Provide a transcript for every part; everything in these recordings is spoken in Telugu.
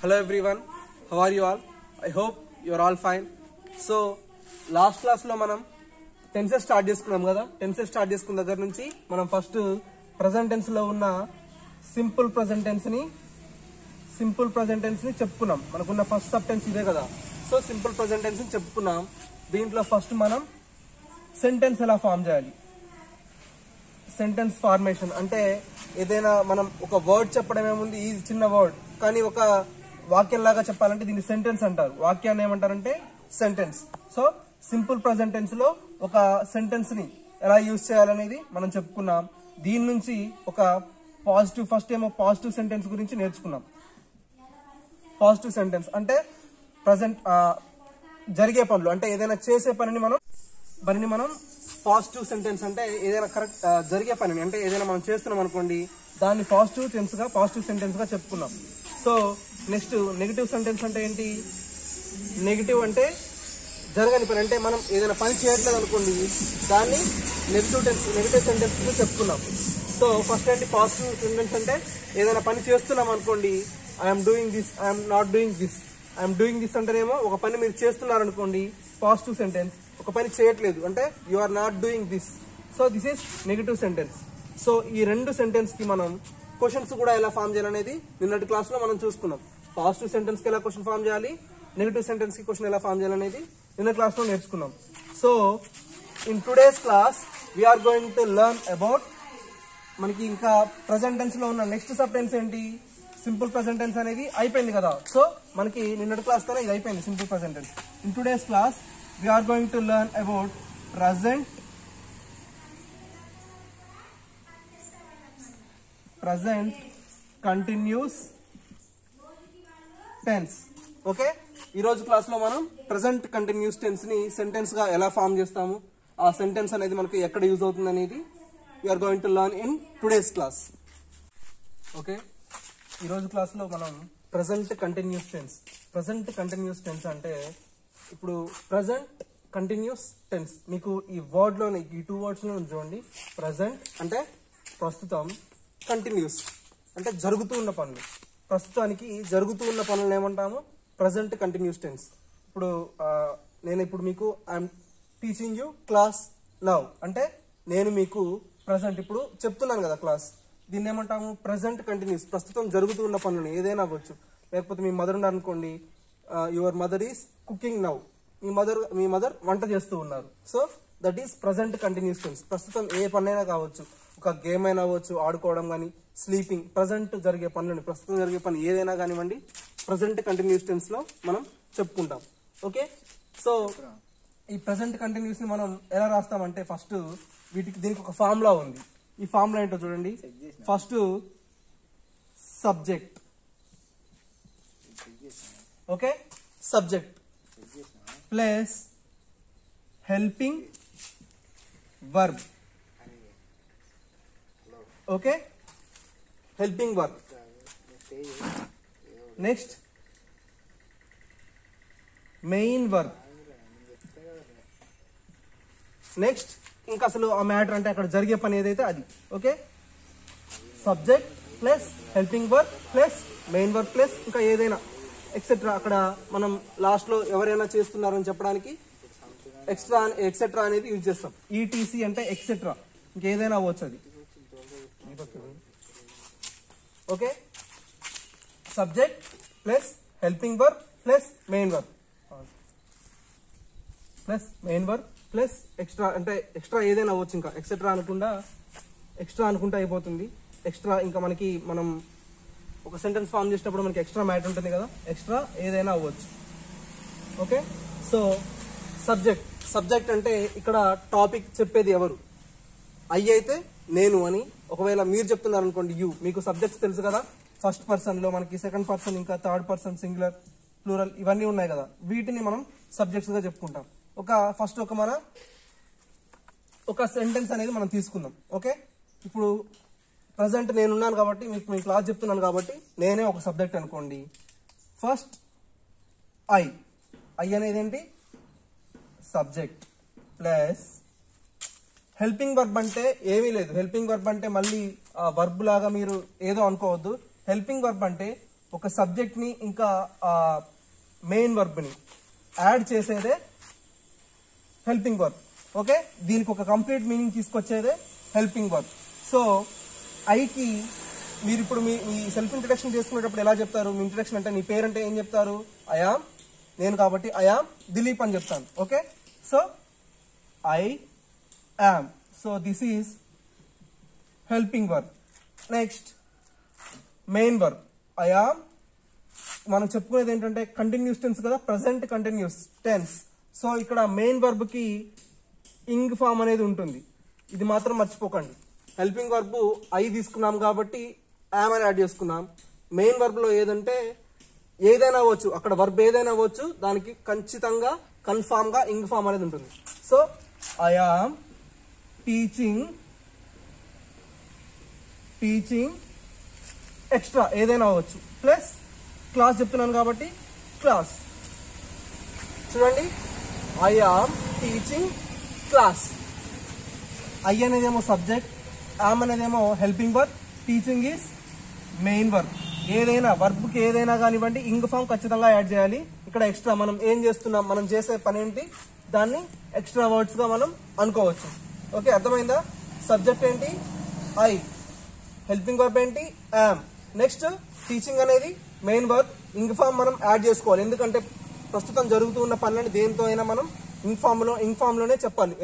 Hello everyone, how are you all? I hope you are all fine. So last class lo manam tenses start చేసుకున్నాం కదా. tenses start చేసుకున్న దగ్గర నుంచి మనం ఫస్ట్ ప్రెజెంట్ టెన్స్ లో ఉన్న సింపుల్ ప్రెజెంట్ టెన్స్ ని చెప్పుకున్నాం. మనకున్న ఫస్ట్ సబ్ టెన్స్ ఇదే కదా. సో సింపుల్ ప్రెజెంట్ టెన్స్ ని చెప్పుకున్నాం. దీంట్లో ఫస్ట్ మనం సెంటెన్స్ ఎలా ఫామ్ చేయాలి, సెంటెన్స్ ఫార్మేషన్ అంటే ఏదైనా మనం ఒక వర్డ్ చెప్పడం ఏముంది, ఈ చిన్న వర్డ్ కానీ ఒక వాక్యం లాగా చెప్పాలంటే దీన్ని సెంటెన్స్ అంటారు. వాక్యాన్ని ఏమంటారంటే sentence. So simple present tense లో ఒక సెంటెన్స్ ని ఎలా యూజ్ చేయాలనేది మనం చెప్పుకున్నాం. దీని నుంచి ఒక పాజిటివ్ ఫస్ట్ ఏమో పాజిటివ్ సెంటెన్స్ గురించి నేర్చుకున్నాం. పాజిటివ్ సెంటెన్స్ అంటే ప్రజెంట్ జరిగే పనులు అంటే ఏదైనా చేసే పనిని మనం పాజిటివ్ సెంటెన్స్ అంటే ఏదైనా కరెక్ట్ జరిగే పనిని అంటే ఏదైనా మనం చేస్తున్నాం అనుకోండి, దాన్ని పాజిటివ్ సెంటెన్స్ గా చెప్పుకున్నాం. సో నెక్స్ట్ నెగిటివ్ సెంటెన్స్ అంటే ఏంటి? నెగిటివ్ అంటే జరగని పని అంటే మనం ఏదైనా పని చేయట్లేదు అనుకోండి, దాన్ని నెగిటివ్ సెంటెన్స్ గా చెప్పుకున్నాం. సో ఫస్ట్ ఏంటి పాజిటివ్ సెంటెన్స్ అంటే ఏదైనా పని చేస్తున్నాం అనుకోండి, I'm doing this, I'm not doing this. I'm doing this అంటేనేమో ఒక పని మీరు చేస్తున్నారు అనుకోండి, పాజిటివ్ సెంటెన్స్. ఒక పని చేయట్లేదు అంటే you are not doing this. So this is negative sentence. So ఈ రెండు సెంటెన్స్ కి మనం క్వశ్చన్స్ కూడా ఎలా ఫామ్ చేయాలనేది నిన్నటి క్లాస్ లో మనం చూసుకున్నాం. పాజిటివ్ సెంటెన్స్ కి ఎలా క్వశ్చన్ ఫామ్ చేయాలి, నెగిటివ్ సెంటెన్స్ కి క్వశ్చన్ ఎలా ఫామ్ చేయాలనేది నిన్న క్లాస్ లో నేర్చుకున్నాం. So in today's class we are going to learn about మనకి ఇంకా ప్రెజెంట్ టెన్స్ లో ఉన్న నెక్స్ట్ సబ్ టెన్స్ ఏంటి? సింపుల్ ప్రెజెంట్ టెన్స్ అనేది అయిపోయింది కదా. సో మనకి నిన్నటి క్లాస్ తోనే ఇది అయిపోయింది simple present tense. In today's class we are going to learn about present continuous tense. Okay, ఈ రోజు క్లాస్ లో మనం ప్రెసెంట్ కంటిన్యూస్ టెన్స్ ని సెంటెన్స్ గా ఎలా ఫామ్ చేస్తాము, ఆ సెంటెన్స్ అనేది మనకి ఎక్కడ యూజ్ అవుతుంది అనేది we are going to learn in today's class. Okay, ఈ రోజు క్లాస్ లో మనం ప్రెసెంట్ కంటిన్యూస్ టెన్స్ అంటే ఇప్పుడు ప్రెసెంట్ కంటిన్యూస్ టెన్స్ మీకు ఈ వర్డ్ లోనే ఈ టూ వర్డ్స్ లో చూడండి. ప్రెసెంట్ అంటే ప్రస్తుతం, కంటిన్యూస్ అంటే జరుగుతూ ఉన్న పనులు. ప్రస్తుతానికి జరుగుతూ ఉన్న పనులను ఏమంటాము? Present continuous tense. ఇప్పుడు నేను మీకు I'm teaching you class now అంటే నేను మీకు ప్రెసెంట్ ఇప్పుడు చెప్తున్నాను కదా క్లాస్. దీన్ని ఏమంటాము? Present continuous. ప్రస్తుతం జరుగుతూ ఉన్న పనులను ఏదైనా అవ్వచ్చు. లేకపోతే మీ మదర్ ఉన్నారనుకోండి, your mother is cooking now. మీ మదర్ వంట చేస్తూ ఉన్నారు. So that is present continuous tense. ప్రస్తుతం ఏ పనైనా కావచ్చు, ఒక గేమ్ అయినా అవ్వచ్చు, ఆడుకోవడం కానీ, స్లీపింగ్, ప్రజెంట్ జరిగే పనులని, ప్రస్తుతం జరిగే పని ఏదైనా కానివ్వండి ప్రెసెంట్ కంటిన్యూస్ టెన్స్ లో మనం చెప్పుకుంటాం. ఓకే, సో ఈ ప్రెసెంట్ కంటిన్యూస్ ని మనం ఎలా రాస్తామంటే ఫస్ట్ దీనికి ఒక ఫార్ములా ఉంది. ఈ ఫార్ములా ఏంటో చూడండి. First subject. Okay, subject plus helping verb. Okay, helping verb. Next main verb. Next ఇంకా అసలు ఆ మ్యాటర్ అంటే అక్కడ జరిగే పని ఏదైతే అది. Okay, subject plus helping verb plus main verb plus ఇంకా ఏదైనా ఎక్సెట్రా. అక్కడ మనం లాస్ట్ లో ఎవరైనా చేస్తున్నారని చెప్పడానికి ఎక్సెట్రా అనేది యూజ్ చేస్తాం. ఈటీసీ అంటే ఎక్సెట్రా, ఇంకేదైనా అవ్వచ్చు అది. Okay, subject plus helping verb plus main verb plus extra అంటే ఎక్స్ట్రా ఏదైనా అవ్వచ్చు. ఇంకా ఎక్సెట్రా అనుకుంటా అయిపోతుంది. ఎక్స్ట్రా ఇంకా మనం ఒక సెంటెన్స్ ఫామ్ చేసేటప్పుడు మనకి ఎక్స్ట్రా మ్యాటర్ ఉంటుంది కదా, ఎక్స్ట్రా ఏదైనా అవ్వచ్చు. ఓకే, సో సబ్జెక్ట్ అంటే ఇక్కడ టాపిక్ చెప్పేది ఎవరు? అయితే నేను అని. ఒకవేళ మీరు చెప్తున్నారు అనుకోండి యూ. మీకు సబ్జెక్ట్స్ తెలుసు కదా, ఫస్ట్ పర్సన్ లో మనకి సెకండ్ పర్సన్ ఇంకా థర్డ్ పర్సన్ సింగులర్ ప్లూరల్ ఇవన్నీ ఉన్నాయి కదా, వీటిని మనం సబ్జెక్ట్స్ గా చెప్పుకుంటాం. ఫస్ట్ ఒక సెంటెన్స్ అనేది మనం తీసుకుందాం. ఓకే, ఇప్పుడు ప్రజెంట్ నేనున్నాను కాబట్టి మీ క్లాస్ చెప్తున్నాను కాబట్టి నేనే ఒక సబ్జెక్ట్ అనుకోండి. ఫస్ట్ ఐ అనేది ఏంటి? సబ్జెక్ట్ ప్లస్ హెల్పింగ్ వర్బ్ అంటే ఏమీ లేదు. హెల్పింగ్ వర్బ్ అంటే మళ్ళీ వర్బ్ లాగా మీరు ఏదో అనుకోవద్దు. హెల్పింగ్ వర్బ్ అంటే ఒక సబ్జెక్ట్ ని ఇంకా మెయిన్ వర్బ్ ని యాడ్ చేసేదే హెల్పింగ్ వర్బ్. ఓకే, దీనికి ఒక కంప్లీట్ మీనింగ్ తీసుకొచ్చేదే హెల్పింగ్ వర్బ్. సో ఐకి మీరు ఇప్పుడు మీ సెల్ఫ్ ఇంట్రడక్షన్ చేసుకునేటప్పుడు ఎలా చెప్తారు? మీ ఇంట్రడక్షన్ అంటే నీ పేరంటే ఏం చెప్తారు? ఐఆమ్, నేను కాబట్టి ఐఆమ్ దిలీప్ అని చెప్తాను. Okay, so I yam, so this is helping verb. Next main verb I am. మనం చెప్పుకునేది ఏంటంటే కంటిన్యూస్ టెన్స్ కదా, ప్రెసెంట్ కంటిన్యూస్ టెన్స్. సో ఇక్కడ మెయిన్ వర్బ్ కి ఇంగ్ ఫామ్ అనేది ఉంటుంది, ఇది మాత్రం మర్చిపోకండి. హెల్పింగ్ వర్బ్ ఐ తీసుకున్నాం కాబట్టి యామ్ అని యాడ్ చేసుకున్నాం. మెయిన్ వర్బ్ లో ఏదంటే ఏదైనా అవ్వచ్చు, అక్కడ వర్బ్ ఏదైనా అవ్వచ్చు, దానికి ఖచ్చితంగా కన్ఫామ్ గా ఇంగ్ ఫామ్ అనేది ఉంటుంది. So I am teaching extra ఏదైనా అవ్వచ్చు, ప్లస్ క్లాస్ చెప్తున్నాను కాబట్టి క్లాస్. చూడండి, I am teaching class. I అనేదేమో సబ్జెక్ట్, యామ్ అనేదేమో helping verb, teaching is main verb. ఏదైనా వర్బ్ కి ఏదైనా కానివ్వండి ఇంగ్ ఫామ్ ఖచ్చితంగా యాడ్ చేయాలి. ఇక్కడ ఎక్స్ట్రా మనం ఏం చేస్తున్నాం, మనం చేసే పని ఏంటి, దాన్ని ఎక్స్ట్రా వర్డ్స్ గా మనం అనుకోవచ్చు. ఓకే, అర్థమైందా? సబ్జెక్ట్ ఏంటి ఐ, హెల్పింగ్ వర్బ్ ఏంటి యామ్, నెక్స్ట్ టీచింగ్ అనేది మెయిన్ వర్బ్. ఇంగ్ ఫామ్ మనం యాడ్ చేసుకోవాలి, ఎందుకంటే ప్రస్తుతం జరుగుతూ ఉన్న పనులని దేంతో అయినా మనం ఇంగ్ ఫామ్ లోనే చెప్పాలి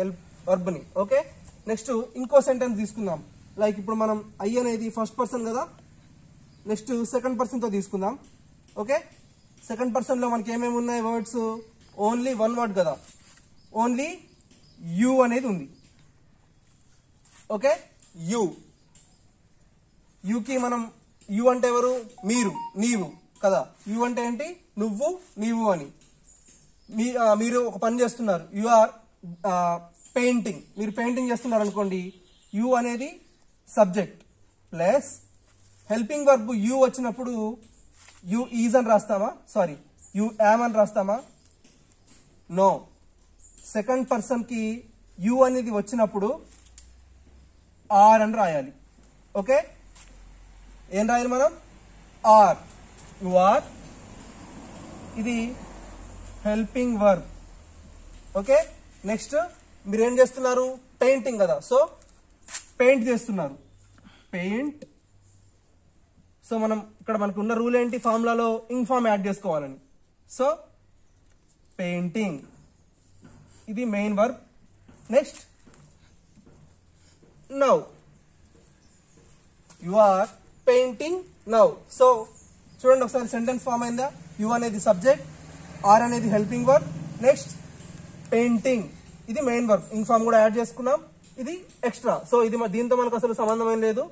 వర్బ్ ని. ఓకే, నెక్స్ట్ ఇంకో సెంటెన్స్ తీసుకుందాం. లైక్ ఇప్పుడు మనం ఐ అనేది ఫస్ట్ పర్సన్ కదా, నెక్స్ట్ సెకండ్ పర్సన్ తో తీసుకుందాం. ఓకే, సెకండ్ పర్సన్ లో మనకి ఏమేమి ఉన్నాయి వర్డ్స్? ఓన్లీ వన్ వర్డ్ కదా, ఓన్లీ యూ అనేది ఉంది. ఓకే, యూకి మనం యూ అంటే ఎవరు? మీరు, నీవు కదా. యూ అంటే ఏంటి? నువ్వు, నీవు అని. మీరు ఒక పని చేస్తున్నారు, యు ఆర్ పెయింటింగ్, మీరు పెయింటింగ్ చేస్తున్నారు అనుకోండి, యూ అనేది subject plus helping verb you వచ్చినప్పుడు యూ ఈజ్ అని రాస్తామా? సారీ, యూ యామ్ అని రాస్తామా? నో. సెకండ్ పర్సన్ కి యూ అనేది వచ్చినప్పుడు ఆర్ అని రాయాలి. ఓకే, ఏం రాయాలి మనం? ఆర్. యు ఆర్, ఇది హెల్పింగ్ వర్బ్. ఓకే, నెక్స్ట్ మీరేం చేస్తున్నారు? పెయింటింగ్ కదా, సో పెయింట్ చేస్తున్నారు, పెయింట్. సో మనం ఇక్కడ మనకు ఉన్న రూల్ ఏంటి? ఫార్ములాలో ఇంగ్ ఫామ్ యాడ్ చేసుకోవాలని. సో పెయింటింగ్, ఇది main verb. Next now, you are painting now. So చూడండి ఒకసారి, సెంటెన్స్ ఫామ్ అయిందా? యు అనేది సబ్జెక్ట్, ఆర్ అనేది హెల్పింగ్ వర్బ్, నెక్స్ట్ పెయింటింగ్, ఇది మెయిన్ వర్బ్. ఇంగ్ ఫామ్ కూడా యాడ్ చేసుకున్నాం, ఇది ఎక్స్ట్రా. సో ఇది దీంతో మనకు అసలు సంబంధం ఏం లేదు.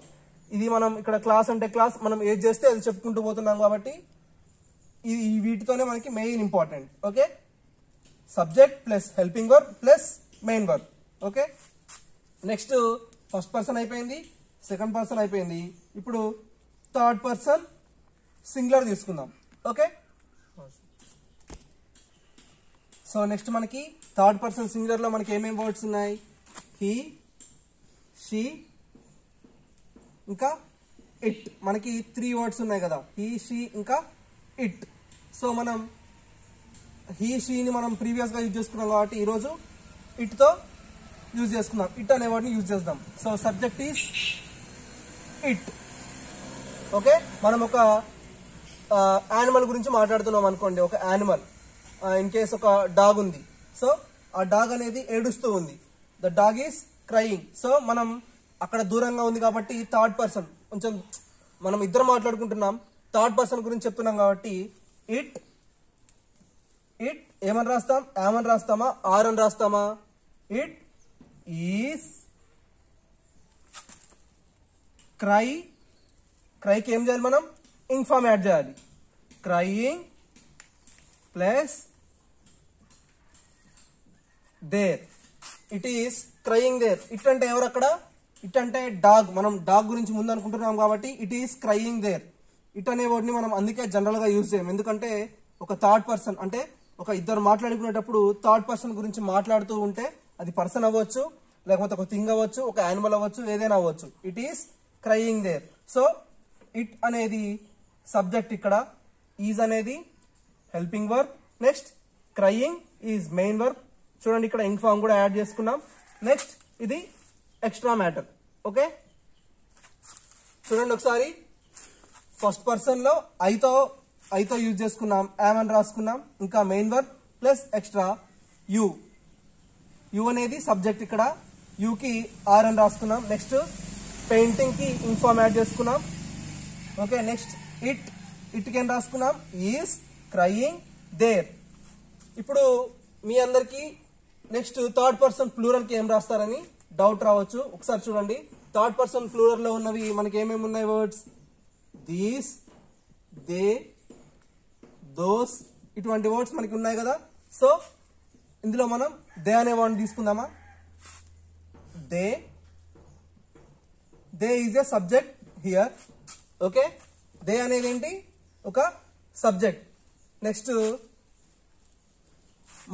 ఇది మనం ఇక్కడ క్లాస్ అంటే క్లాస్, మనం ఏది చేస్తే అది చెప్పుకుంటూ పోతున్నాం కాబట్టి ఈ వీటితోనే మనకి main important. Okay, subject plus helping verb plus main verb. Okay, next first person అయిపోయింది, సెకండ్ పర్సన్ అయిపోయింది. ఇప్పుడు థర్డ్ పర్సన్ సింగులర్ తీసుకుందాం. ఓకే, సో నెక్స్ట్ మనకి థర్డ్ పర్సన్ సింగులర్ లో మనకి ఏమేమి వర్డ్స్ ఉన్నాయి? హీ, షీ, ఇంకా ఇట్. మనకి 3 వర్డ్స్ ఉన్నాయి కదా, హీ, షీ, ఇంకా ఇట్. సో మనం హీ, షీని మనం ప్రీవియస్ గా యూజ్ చేసుకున్నాం కాబట్టి ఈరోజు ఇట్ తో యూజ్ చేసుకుందాం. ఇట్ అనే వర్డ్ ని యూజ్ చేద్దాం. So subject is it. Okay, మనం ఒక యానిమల్ గురించి మాట్లాడుతున్నాం అనుకోండి. ఒక యానిమల్, ఇన్ కేస్ ఒక డాగ్ ఉంది. సో ఆ డాగ్ అనేది ఏడుస్తూ ఉంది, the dog is crying. So మనం అక్కడ దూరంగా ఉంది కాబట్టి థర్డ్ పర్సన్, కొంచెం మనం ఇద్దరు మాట్లాడుకుంటున్నాం, థర్డ్ పర్సన్ గురించి చెప్తున్నాం కాబట్టి ఇట్ ఏమని రాస్తాం? యామని రాస్తామా? ఆర్ అని రాస్తామా? ఇట్ ఈస్ క్రైకి ఏం చేయాలి మనం? ఇంగ్ ఫామ్ యాడ్ చేయాలి. Crying plus there, it is crying there. It అంటే ఎవరు అక్కడ? ఇట్ అంటే డాగ్. మనం డాగ్ గురించి ముందు అనుకుంటున్నాం కాబట్టి it is crying there. It అనే వర్డ్ ని మనం అందుకే జనరల్ గా యూజ్ చేయం, ఎందుకంటే ఒక థర్డ్ పర్సన్ అంటే ఒక ఇద్దరు మాట్లాడుకునేటప్పుడు థర్డ్ పర్సన్ గురించి మాట్లాడుతూ ఉంటే అది పర్సన్ అవ్వచ్చు, లేకపోతే ఒక థింగ్ అవ్వచ్చు, ఒక యానిమల్ అవ్వచ్చు, ఏదైనా అవ్వచ్చు. It is crying there. So it అనేది సబ్జెక్ట్ ఇక్కడ, ఈజ్ అనేది helping verb. Next crying is main verb. చూడండి ఇక్కడ ఇంగ్ ఫామ్ కూడా యాడ్ చేసుకున్నాం. నెక్స్ట్ ఇది ఎక్స్ట్రా మ్యాటర్. ఓకే, చూడండి ఒకసారి. ఫస్ట్ పర్సన్ లో ఐతో యూజ్ చేసుకున్నాం, యామ్ అని రాసుకున్నాం. ఇంకా main verb plus extra you అనేది సబ్జెక్ట్. ఇక్కడ యూకి ఆర్ అని రాసుకున్నాం. నెక్స్ట్ పెయింటింగ్ కి ఇంగ్ ఫామ్ యాడ్ చేసుకున్నాం. ఓకే, నెక్స్ట్ ఇట్కి ఏం రాసుకున్నాం, ఈస్, క్రయింగ్, దేర్. ఇప్పుడు మీ అందరికి నెక్స్ట్ థర్డ్ పర్సన్ ప్లూరల్ కి ఏం రాస్తారని డౌట్ రావచ్చు. ఒకసారి చూడండి, థర్డ్ పర్సన్ ప్లూరల్ లో ఉన్నవి మనకి ఏమేమి ఉన్నాయి వర్డ్స్, దీస్, దే, దోస్, ఇటువంటి వర్డ్స్ మనకి ఉన్నాయి కదా. సో ఇందులో మనం దే అనే వర్డ్ తీసుకుందామా. They is a subject here. Okay, they అనేది ఏంటి, ఒక సబ్జెక్ట్. నెక్స్ట్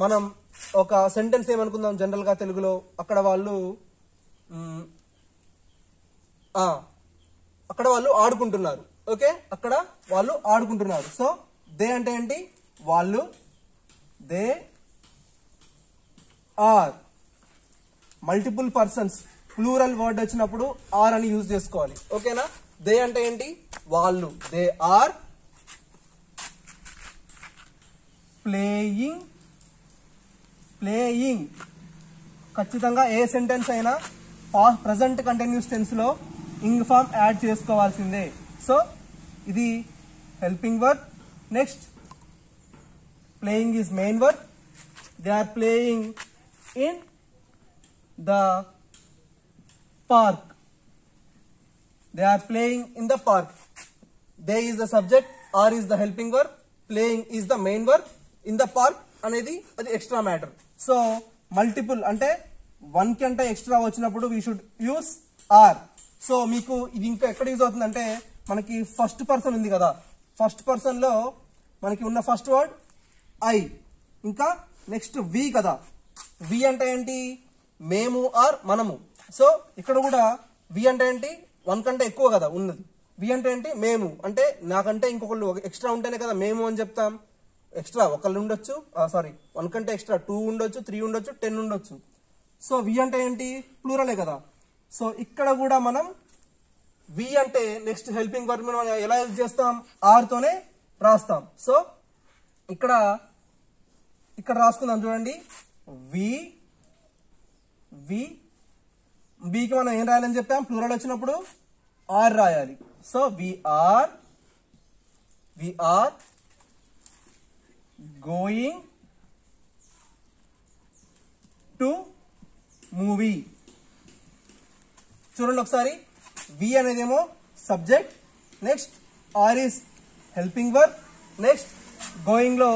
మనం ఒక సెంటెన్స్ ఏమనుకుందాం జనరల్ గా తెలుగులో, అక్కడ వాళ్ళు ఆడుకుంటున్నారు. ఓకే, అక్కడ వాళ్ళు ఆడుకుంటున్నారు. సో దే అంటే ఏంటి, వాళ్ళు. They are. Multiple persons plural word వచ్చినప్పుడు ఆర్ అని యూజ్ చేసుకోవాలి. ఓకేనా. దే అంటే ఏంటి, వాళ్ళు. They are playing. ఖచ్చితంగా ఏ సెంటెన్స్ అయినా ప్రెసెంట్ కంటిన్యూస్ టెన్స్ లో ఇంగ్ ఫామ్ యాడ్ చేసుకోవాల్సిందే. సో ఇది helping verb. Next playing is main verb. They are playing in the park. They are playing in the park. They is the subject, are is the helping verb, playing is the main verb. In the park అనేది అది ఎక్స్ట్రా మ్యాటర్. సో మల్టిపుల్ అంటే వన్ కంటే ఎక్స్ట్రా వచ్చినప్పుడు we should use are. So మీకు ఇది ఇంకా ఎక్కడ యూజ్ అవుతుందంటే, మనకి ఫస్ట్ పర్సన్ ఉంది కదా, ఫస్ట్ పర్సన్ లో మనకి ఉన్న ఫస్ట్ వర్డ్ ఐ, ఇంకా నెక్స్ట్ వి కదా. వి అంటే ఏంటి, మేము ఆర్ మనము. సో ఇక్కడ కూడా వి అంటే ఏంటి, వన్ కంటే ఎక్కువ కదా ఉన్నది. వి అంటే ఏంటి, మేము. అంటే నాకంటే ఇంకొకళ్ళు ఎక్స్ట్రా ఉంటేనే కదా మేము అని చెప్తాం. ఎక్స్ట్రా ఒకళ్ళు ఉండొచ్చు, సారీ వన్ కంటే ఎక్స్ట్రా 2 ఉండొచ్చు, 3 ఉండొచ్చు, 10 ఉండొచ్చు. సో వి అంటే ఏంటి, ప్లూరలే కదా. సో ఇక్కడ కూడా మనం వి అంటే నెక్స్ట్ హెల్పింగ్ వర్బ్ మనం ఎలా యూజ్ చేస్తాం, ఆర్ తోనే రాస్తాం. సో ఇక్కడ రాసుకుందాం చూడండి. బికి మనం ఏం రాయాలని చెప్పాం, ప్లూరల్ వచ్చినప్పుడు ఆర్ రాయాలి. So we are going to movie. చూడండి ఒకసారి, వి అనేదేమో subject, next are is helping verb, next going లో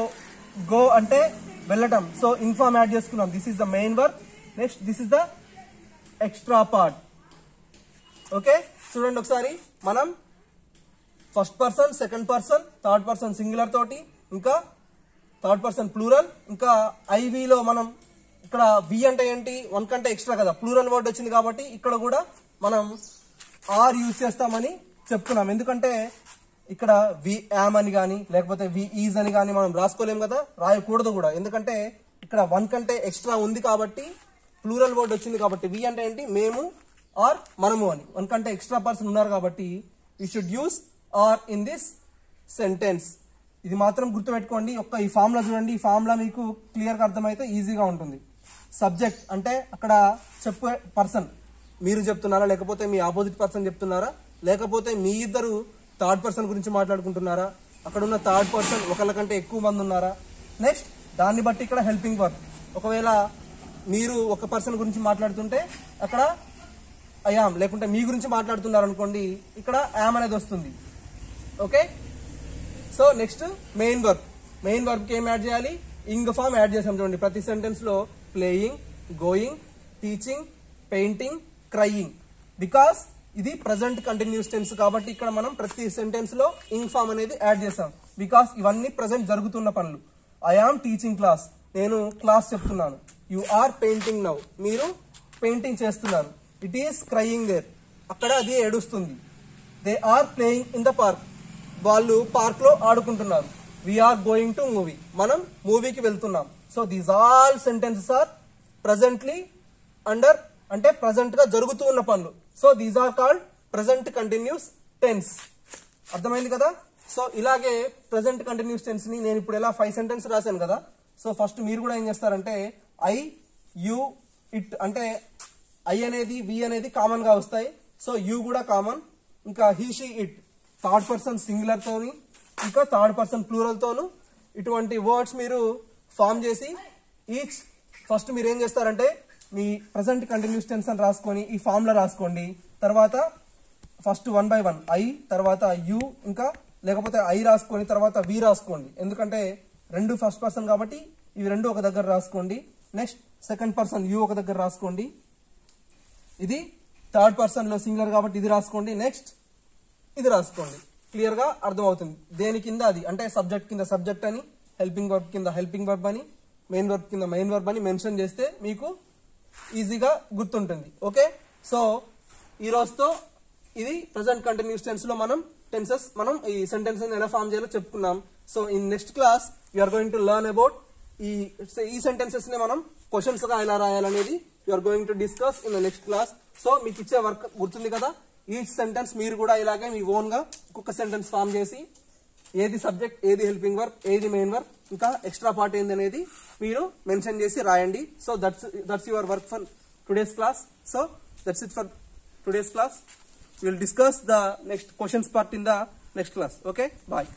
గో అంటే వెళ్ళటం. సో ఇన్ఫార్మ్ యాడ్ చేసుకున్నాం. This is the main verb. Next this is the extra part. Okay, చూడండి ఒకసారి, మనం first person, second person, third person singular తోటి, ఇంకా థర్డ్ పర్సన్ ప్లూరల్, ఇంకా ఐవీలో మనం ఇక్కడ వి అంటే ఏంటి, వన్ కంటే ఎక్స్ట్రా కదా, ప్లూరల్ వర్డ్ వచ్చింది కాబట్టి ఇక్కడ కూడా మనం ఆర్ యూజ్ చేస్తామని చెప్తున్నాం. ఎందుకంటే ఇక్కడ వి యామ్ అని కానీ లేకపోతే వి ఈజ్ అని కానీ మనం రాసుకోలేం కదా, రాయకూడదు కూడా. ఎందుకంటే ఇక్కడ వన్ కంటే ఎక్స్ట్రా ఉంది కాబట్టి, ప్లూరల్ వర్డ్ వచ్చింది కాబట్టి. వి అంటే ఏంటి, మేము ఆర్ మనము అని. వన్ కంటే ఎక్స్ట్రా పర్సన్ ఉన్నారు కాబట్టి you should use are in this sentence. ఇది మాత్రం గుర్తుపెట్టుకోండి. ఈ ఫార్ములా చూడండి. ఈ ఫార్ములా మీకు క్లియర్గా అర్థమైతే ఈజీగా ఉంటుంది. సబ్జెక్ట్ అంటే అక్కడ చెప్పే పర్సన్ మీరు చెప్తున్నారా, లేకపోతే మీ ఆపోజిట్ పర్సన్ చెప్తున్నారా, లేకపోతే మీ ఇద్దరు థర్డ్ పర్సన్ గురించి మాట్లాడుకుంటున్నారా, అక్కడ ఉన్న థర్డ్ పర్సన్ ఒకళ్ళ కంటే ఎక్కువ మంది ఉన్నారా. నెక్స్ట్ దాన్ని బట్టి ఇక్కడ హెల్పింగ్ వర్బ్. ఒకవేళ మీరు ఒక పర్సన్ గురించి మాట్లాడుతుంటే అక్కడ ఐయామ్, లేకుంటే మీ గురించి మాట్లాడుతున్నారు అనుకోండి, ఇక్కడ యామ్ అనేది వస్తుంది. Okay, so next main verb. Main వర్బ్కి ఏం యాడ్ చేయాలి, ఇంగ్ ఫామ్ యాడ్ చేసాం చూడండి. ప్రతి సెంటెన్స్ లో playing, going, teaching, painting, crying. Because ఇది ప్రజెంట్ కంటిన్యూస్ టెన్స్ కాబట్టి ఇక్కడ మనం ప్రతి సెంటెన్స్ లో ఇంగ్ ఫామ్ అనేది యాడ్ చేసాం. బికాస్ ఇవన్నీ ప్రజెంట్ జరుగుతున్న పనులు. ఐ ఆమ్ టీచింగ్ క్లాస్, నేను క్లాస్ చెప్తున్నాను. యు ఆర్ పెయింటింగ్ నౌ, మీరు పెయింటింగ్ చేస్తున్నారు. ఇట్ ఈస్ క్రయింగ్ దేర్, అక్కడ అది ఏడుస్తుంది. They are playing in the park, వాళ్ళు పార్క్ లో ఆడుకుంటున్నారు. వీఆర్ గోయింగ్ టు మూవీ, మనం మూవీకి వెళ్తున్నాం. So these all sentences are presently under, అంటే ప్రజెంట్ గా జరుగుతూ ఉన్న పనులు. So these are called present continuous tense. అర్థమైంది కదా. సో ఇలాగే ప్రజెంట్ కంటిన్యూస్ టెన్స్ ని నేను ఇప్పుడు ఎలా 5 సెంటెన్స్ రాశాను కదా. సో ఫస్ట్ మీరు కూడా ఏం చేస్తారంటే ఐ, యు, ఇట్, అంటే ఐ అనేది వి అనేది కామన్ గా వస్తాయి. సో యు కూడా కామన్, ఇంకా he, she, it third person singular తోని, ఇంకా థర్డ్ పర్సన్ ప్లూరల్ తోను ఇటువంటి వర్డ్స్ మీరు ఫామ్ చేసి ఈచ్ ఫస్ట్ మీరు ఏం చేస్తారంటే మీ ప్రజెంట్ కంటిన్యూస్ టెన్స్ అని రాసుకొని ఈ ఫామ్ లో రాసుకోండి. తర్వాత ఫస్ట్ 1 by 1 ఐ, తర్వాత యు, ఇంకా లేకపోతే ఐ రాసుకొని తర్వాత వి రాసుకోండి. ఎందుకంటే రెండు ఫస్ట్ పర్సన్ కాబట్టి ఇవి రెండు ఒక దగ్గర రాసుకోండి. నెక్స్ట్ సెకండ్ పర్సన్ యు ఒక దగ్గర రాసుకోండి. ఇది థర్డ్ పర్సన్ లో సింగులర్ కాబట్టి ఇది రాసుకోండి. నెక్స్ట్ ఇది రాసుకోండి. క్లియర్ గా అర్థమవుతుంది దేని కింద అది, అంటే సబ్జెక్ట్ కింద సబ్జెక్ట్ అని, హెల్పింగ్ వర్బ్ కింద హెల్పింగ్ వర్బ్ అని, మెయిన్ వర్బ్ కింద మెయిన్ వర్బ్ అని మెన్షన్ చేస్తే మీకు ఈజీగా గుర్తుంటుంది. ఓకే, సో ఈ రోజుతో ఇది ప్రజెంట్ కంటిన్యూస్ టెన్స్ లో మనం ఈ సెంటెన్స్ ఎలా ఫామ్ చేయాలో చెప్పుకున్నాం. So in next class you're going to learn about ఈ సెంటెన్సెస్ ని మనం క్వశ్చన్స్ గా ఎలా రాయాలనేది you're going to discuss in the next class. So మీకు ఇచ్చే వర్క్ గుర్తుంది కదా. ఈ సెంటెన్స్ మీరు కూడా ఇలాగే మీ ఓన్ గా ఒక్కొక్క సెంటెన్స్ ఫామ్ చేసి ఏది సబ్జెక్ట్, ఏది హెల్పింగ్ వర్బ్, ఏది మెయిన్ వర్బ్, ఇంకా ఎక్స్ట్రా పార్ట్ ఏంది అనేది మీరు మెన్షన్ చేసి రాయండి. So that's your work for today's class. So that's it for today's class. We will discuss the next questions part in the next class. Okay, bye.